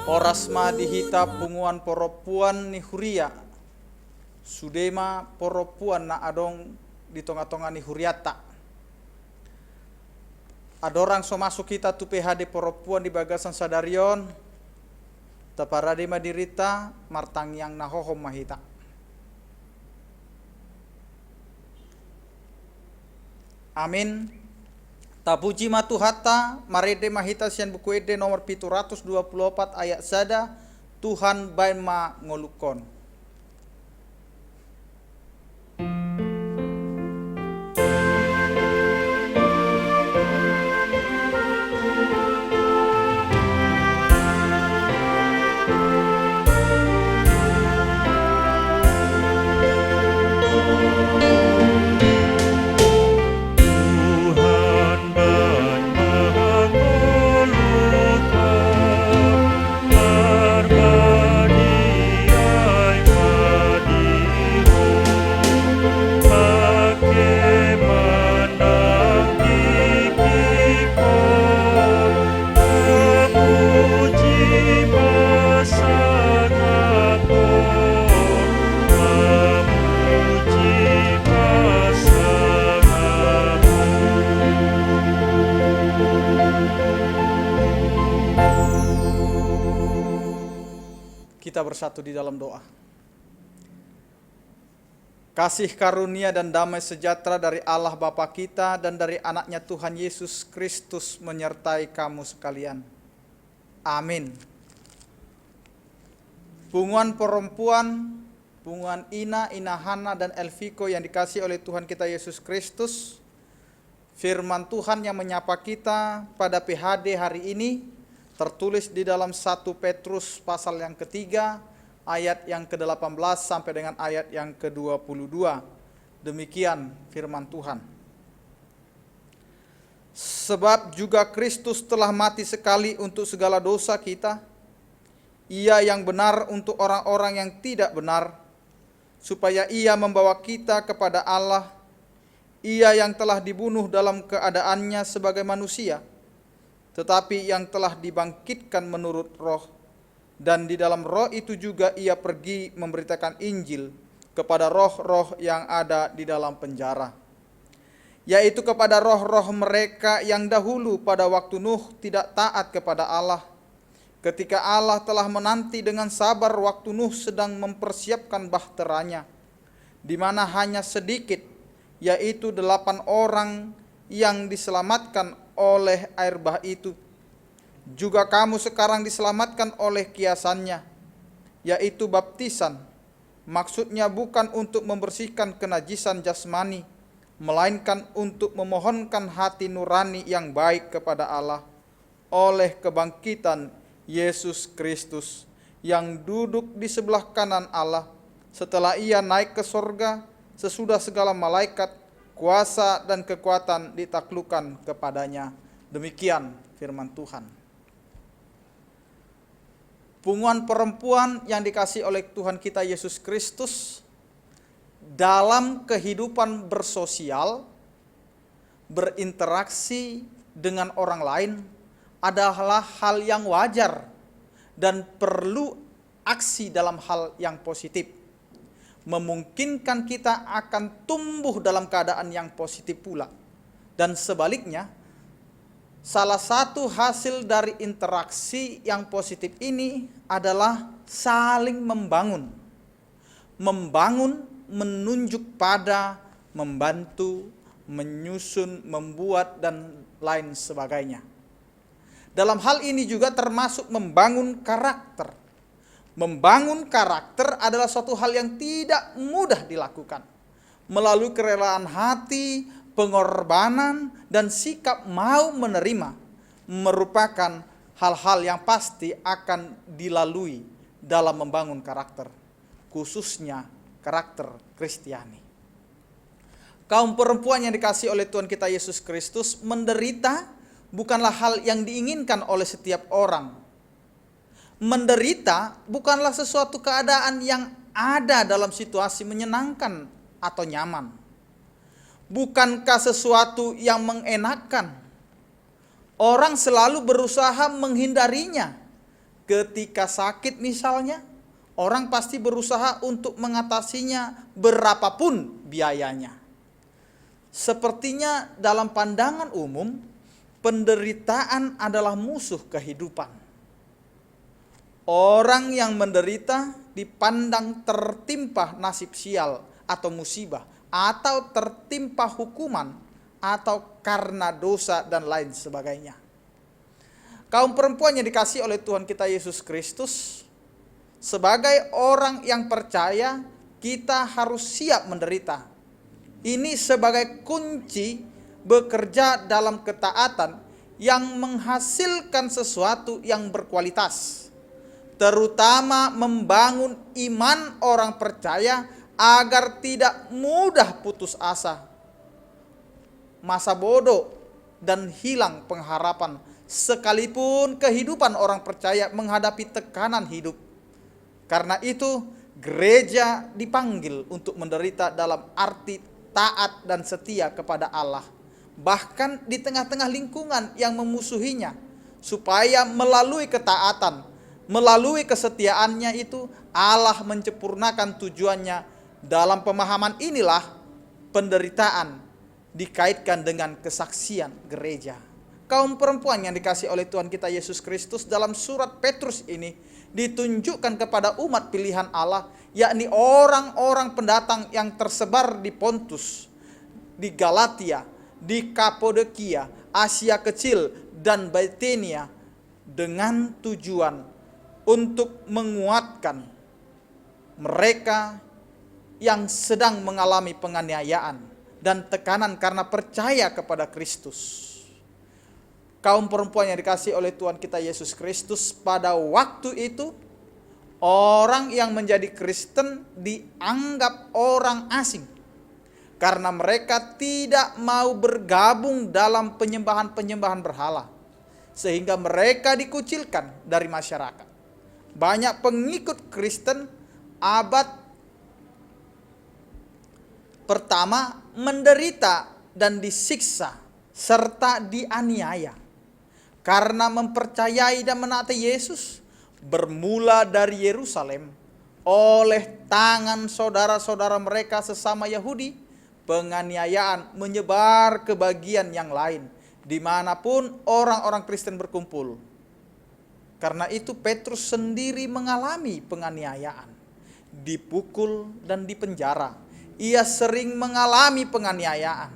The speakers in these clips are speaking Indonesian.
Orasma dihita punguan poropuan ni huria. Sudema poropuan na adong di tonga-tonga ni huriata. Adorang so masuk kita tu PHD poropuan di bagasan sadarion. Taparade madirita martang yang nahohom mahita. Amin. Tapuji matuhata marede mahita sian buku ede nomor 724 ayat sada Tuhan baima ngolukon. Kita bersatu di dalam doa. Kasih karunia dan damai sejahtera dari Allah Bapa kita dan dari anaknya Tuhan Yesus Kristus menyertai kamu sekalian. Amin. Punguan perempuan, punguan Ina, Hana dan Elviko yang dikasih oleh Tuhan kita Yesus Kristus. Firman Tuhan yang menyapa kita pada PHD hari ini tertulis di dalam 1 Petrus pasal yang ketiga, ayat yang ke-18 sampai dengan ayat yang ke-22. Demikian firman Tuhan. Sebab juga Kristus telah mati sekali untuk segala dosa kita, Ia yang benar untuk orang-orang yang tidak benar, supaya Ia membawa kita kepada Allah. Ia yang telah dibunuh dalam keadaannya sebagai manusia, tetapi yang telah dibangkitkan menurut roh, dan di dalam roh itu juga ia pergi memberitakan Injil kepada roh-roh yang ada di dalam penjara, yaitu kepada roh-roh mereka yang dahulu pada waktu Nuh tidak taat kepada Allah, ketika Allah telah menanti dengan sabar waktu Nuh sedang mempersiapkan bahteranya, di mana hanya sedikit, yaitu 8 orang yang diselamatkan oleh air bah itu. Juga kamu sekarang diselamatkan oleh kiasannya, yaitu baptisan. Maksudnya bukan untuk membersihkan kenajisan jasmani, melainkan untuk memohonkan hati nurani yang baik kepada Allah oleh kebangkitan Yesus Kristus yang duduk di sebelah kanan Allah setelah ia naik ke sorga sesudah segala malaikat, kuasa dan kekuatan ditaklukkan kepadanya. Demikian firman Tuhan. Punguan perempuan yang dikasih oleh Tuhan kita Yesus Kristus dalam kehidupan bersosial, berinteraksi dengan orang lain adalah hal yang wajar dan perlu aksi dalam hal yang positif. Memungkinkan kita akan tumbuh dalam keadaan yang positif pula. Dan sebaliknya, salah satu hasil dari interaksi yang positif ini adalah saling membangun. Membangun menunjuk pada membantu, menyusun, membuat, dan lain sebagainya. Dalam hal ini juga termasuk membangun karakter. Membangun karakter adalah suatu hal yang tidak mudah dilakukan. Melalui kerelaan hati, pengorbanan, dan sikap mau menerima merupakan hal-hal yang pasti akan dilalui dalam membangun karakter, khususnya karakter Kristiani. Kaum perempuan yang dikasihi oleh Tuhan kita Yesus Kristus menderita bukanlah hal yang diinginkan oleh setiap orang. Menderita bukanlah sesuatu keadaan yang ada dalam situasi menyenangkan atau nyaman. Bukankah sesuatu yang mengenakan? Orang selalu berusaha menghindarinya Ketika sakit misalnya, orang pasti berusaha untuk mengatasinya berapapun biayanya. Sepertinya dalam pandangan umum, penderitaan adalah musuh kehidupan. Orang yang menderita dipandang tertimpa nasib sial atau musibah, atau tertimpa hukuman, atau karena dosa dan lain sebagainya. Kaum perempuan yang dikasihi oleh Tuhan kita Yesus Kristus, sebagai orang yang percaya, kita harus siap menderita. Ini sebagai kunci bekerja dalam ketaatan yang menghasilkan sesuatu yang berkualitas, terutama membangun iman orang percaya agar tidak mudah putus asa, masa bodoh, dan hilang pengharapan, sekalipun kehidupan orang percaya menghadapi tekanan hidup. Karena itu, gereja dipanggil untuk menderita dalam arti taat dan setia kepada Allah, bahkan di tengah-tengah lingkungan yang memusuhinya, supaya melalui ketaatan, melalui kesetiaannya itu, Allah menyempurnakan tujuannya. Dalam pemahaman inilah penderitaan dikaitkan dengan kesaksian gereja. Kaum perempuan yang dikasihi oleh Tuhan kita Yesus Kristus, dalam surat Petrus ini ditunjukkan kepada umat pilihan Allah, yakni orang-orang pendatang yang tersebar di Pontus, di Galatia, di Kapadokia, Asia Kecil, dan Bitinia, dengan tujuan untuk menguatkan mereka yang sedang mengalami penganiayaan dan tekanan karena percaya kepada Kristus. Kaum perempuan yang dikasihi oleh Tuhan kita Yesus Kristus, pada waktu itu orang yang menjadi Kristen dianggap orang asing karena mereka tidak mau bergabung dalam penyembahan-penyembahan berhala, sehingga mereka dikucilkan dari masyarakat. Banyak pengikut Kristen abad pertama menderita dan disiksa serta dianiaya karena mempercayai dan menaati Yesus, bermula dari Yerusalem oleh tangan saudara-saudara mereka sesama Yahudi. Penganiayaan menyebar ke bagian yang lain, dimanapun orang-orang Kristen berkumpul. Karena itu Petrus sendiri mengalami penganiayaan, dipukul dan dipenjara. Ia sering mengalami penganiayaan.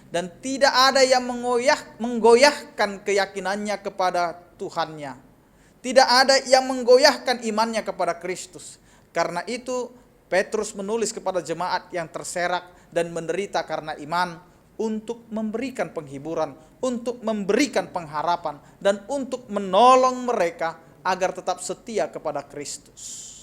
Dan tidak ada yang menggoyahkan keyakinannya kepada Tuhannya. Tidak ada yang menggoyahkan imannya kepada Kristus. Karena itu Petrus menulis kepada jemaat yang terserak dan menderita karena iman, untuk memberikan penghiburan, untuk memberikan pengharapan, dan untuk menolong mereka agar tetap setia kepada Kristus.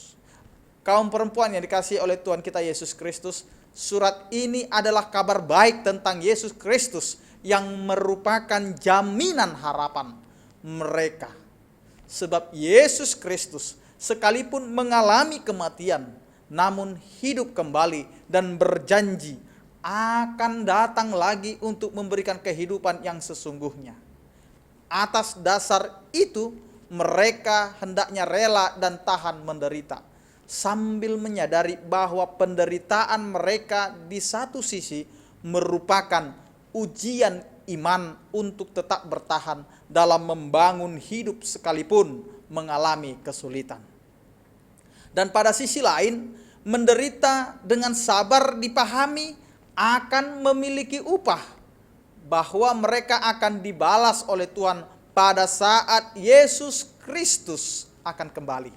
Kaum perempuan yang dikasihi oleh Tuhan kita Yesus Kristus, surat ini adalah kabar baik tentang Yesus Kristus yang merupakan jaminan harapan mereka. Sebab Yesus Kristus sekalipun mengalami kematian, namun hidup kembali dan berjanji akan datang lagi untuk memberikan kehidupan yang sesungguhnya. Atas dasar itu, mereka hendaknya rela dan tahan menderita, sambil menyadari bahwa penderitaan mereka di satu sisi merupakan ujian iman untuk tetap bertahan dalam membangun hidup sekalipun mengalami kesulitan. Dan pada sisi lain, menderita dengan sabar dipahami akan memiliki upah, bahwa mereka akan dibalas oleh Tuhan pada saat Yesus Kristus akan kembali.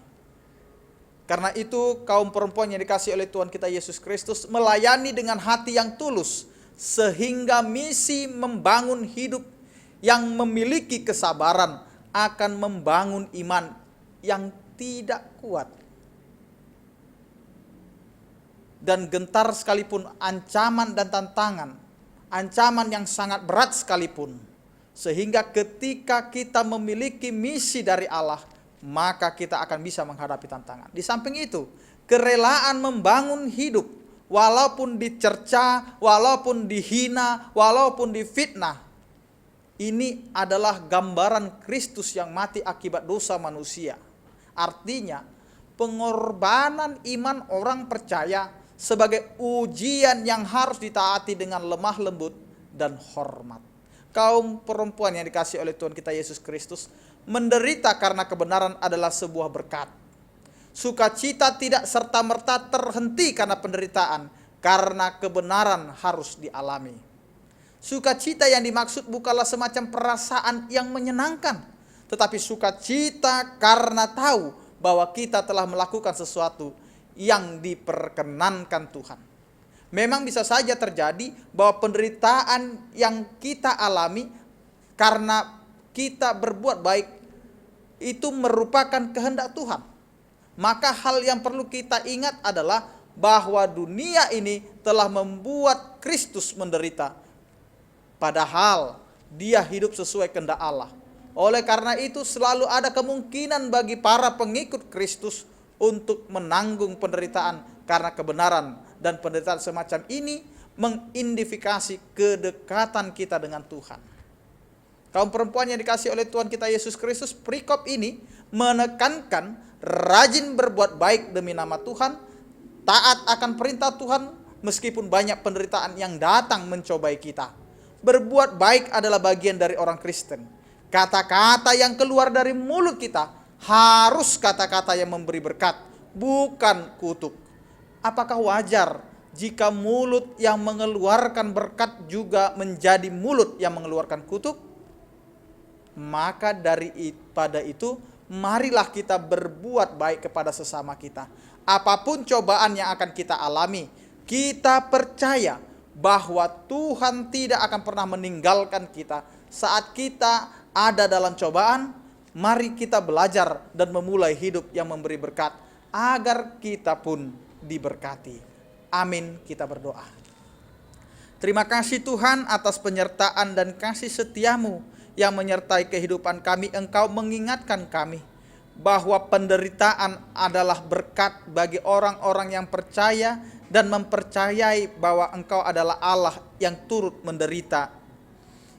Karena itu kaum perempuan yang dikasihi oleh Tuhan kita Yesus Kristus melayani dengan hati yang tulus, sehingga misi membangun hidup yang memiliki kesabaran akan membangun iman yang tidak kuat. Dan gentar sekalipun ancaman dan tantangan, ancaman yang sangat berat sekalipun, sehingga ketika kita memiliki misi dari Allah, maka kita akan bisa menghadapi tantangan. Di samping itu, kerelaan membangun hidup, walaupun dicerca, walaupun dihina, walaupun difitnah, Ini adalah gambaran Kristus yang mati akibat dosa manusia. Artinya, pengorbanan iman orang percaya sebagai ujian yang harus ditaati dengan lemah lembut dan hormat. Kaum perempuan yang dikasihi oleh Tuhan kita Yesus Kristus, menderita karena kebenaran adalah sebuah berkat. Sukacita tidak serta-merta terhenti karena penderitaan, karena kebenaran harus dialami. Sukacita yang dimaksud bukanlah semacam perasaan yang menyenangkan, tetapi sukacita karena tahu bahwa kita telah melakukan sesuatu yang diperkenankan Tuhan. Memang bisa saja terjadi bahwa penderitaan yang kita alami karena kita berbuat baik itu merupakan kehendak Tuhan. Maka hal yang perlu kita ingat adalah bahwa dunia ini telah membuat Kristus menderita, padahal dia hidup sesuai kehendak Allah. Oleh karena itu selalu ada kemungkinan bagi para pengikut Kristus untuk menanggung penderitaan karena kebenaran, dan penderitaan semacam ini mengidentifikasi kedekatan kita dengan Tuhan. Kaum perempuan yang dikasihi oleh Tuhan kita Yesus Kristus, perikop ini menekankan rajin berbuat baik demi nama Tuhan, taat akan perintah Tuhan meskipun banyak penderitaan yang datang mencobai kita. Berbuat baik adalah bagian dari orang Kristen. Kata-kata yang keluar dari mulut kita harus kata-kata yang memberi berkat, bukan kutuk. Apakah wajar jika mulut yang mengeluarkan berkat juga menjadi mulut yang mengeluarkan kutuk? Maka daripada itu, marilah kita berbuat baik kepada sesama kita. Apapun cobaan yang akan kita alami, kita percaya bahwa Tuhan tidak akan pernah meninggalkan kita. Saat kita ada dalam cobaan, mari kita belajar dan memulai hidup yang memberi berkat, agar kita pun diberkati. Amin, kita berdoa. Terima kasih Tuhan atas penyertaan dan kasih setiamu yang menyertai kehidupan kami. Engkau mengingatkan kami bahwa penderitaan adalah berkat bagi orang-orang yang percaya dan mempercayai bahwa Engkau adalah Allah yang turut menderita.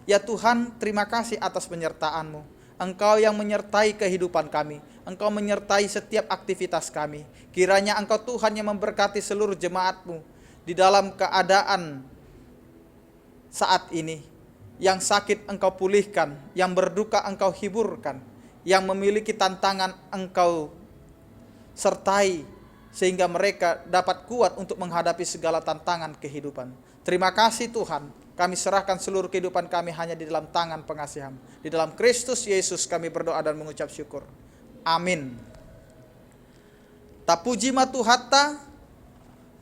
Ya Tuhan, terima kasih atas penyertaan-Mu. Engkau yang menyertai kehidupan kami. Engkau menyertai setiap aktivitas kami. Kiranya Engkau Tuhan yang memberkati seluruh jemaat-Mu di dalam keadaan saat ini. Yang sakit Engkau pulihkan, yang berduka Engkau hiburkan, yang memiliki tantangan Engkau sertai, sehingga mereka dapat kuat untuk menghadapi segala tantangan kehidupan. Terima kasih Tuhan, kami serahkan seluruh kehidupan kami hanya di dalam tangan pengasihan. Di dalam Kristus Yesus kami berdoa dan mengucap syukur. Amin. Tapuji matu hatta,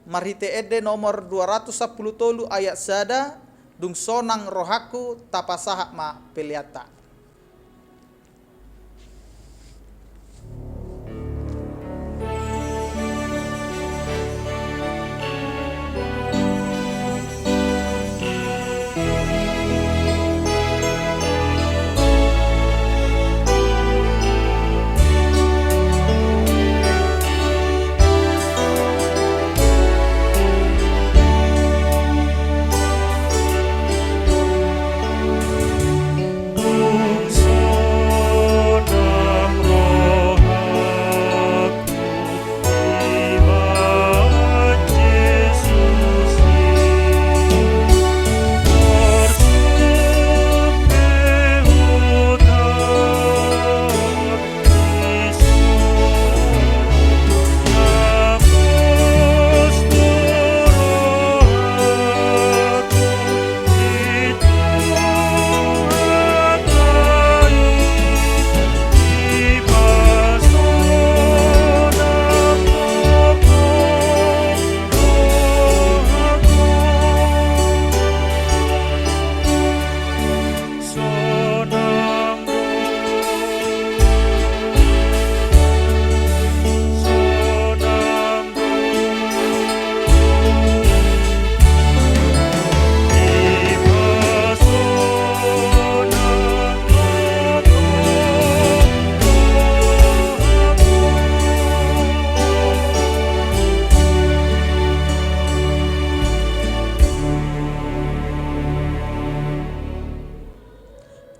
marite ede nomor 210 tolu ayat sada, dung sonang rohaku tapasaha ma peliata.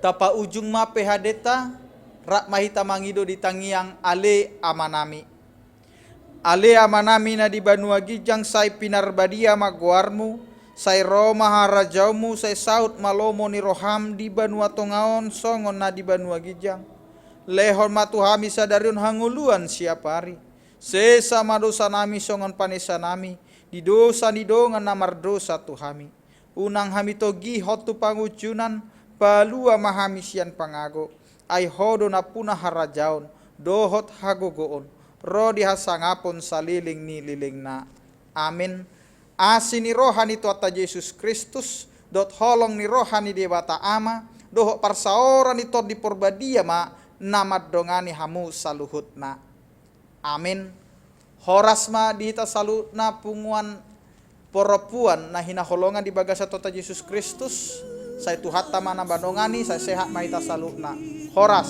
tapa ujung ma pehadeta rak mahita mangido di tangiang ale amanami. Ale amanami na di banua gijang sai pinarbadia maguarmu, sai roma harajaumu, sai saut malomo ni roham di banua tongaon songon na di banua gijang. Lehon matuhami sadariun hanguluan siapa hari. Sesa madosa nami songon panesa nami, di dosa ni dongan namar dosa tuhami. Unang hami togi hotu pangucunan, palua mahami sian pangago. Ai hodo na punah harajaon, dohot hagogoon, rodi hasangapon saliling ni liling na. Amin. Asini rohani tuata Yesus Kristus, dot holong ni rohani dewata ama, dohot parsaoran itu di porbadia ma, namad dongani hamu saluhutna. Amin. Horasma dihita salutna punguan poropuan na hinaholongan di bagasa tota Yesus Kristus. Saya tuhatta mana bandongani, saya sehat mahita salutna. Horas.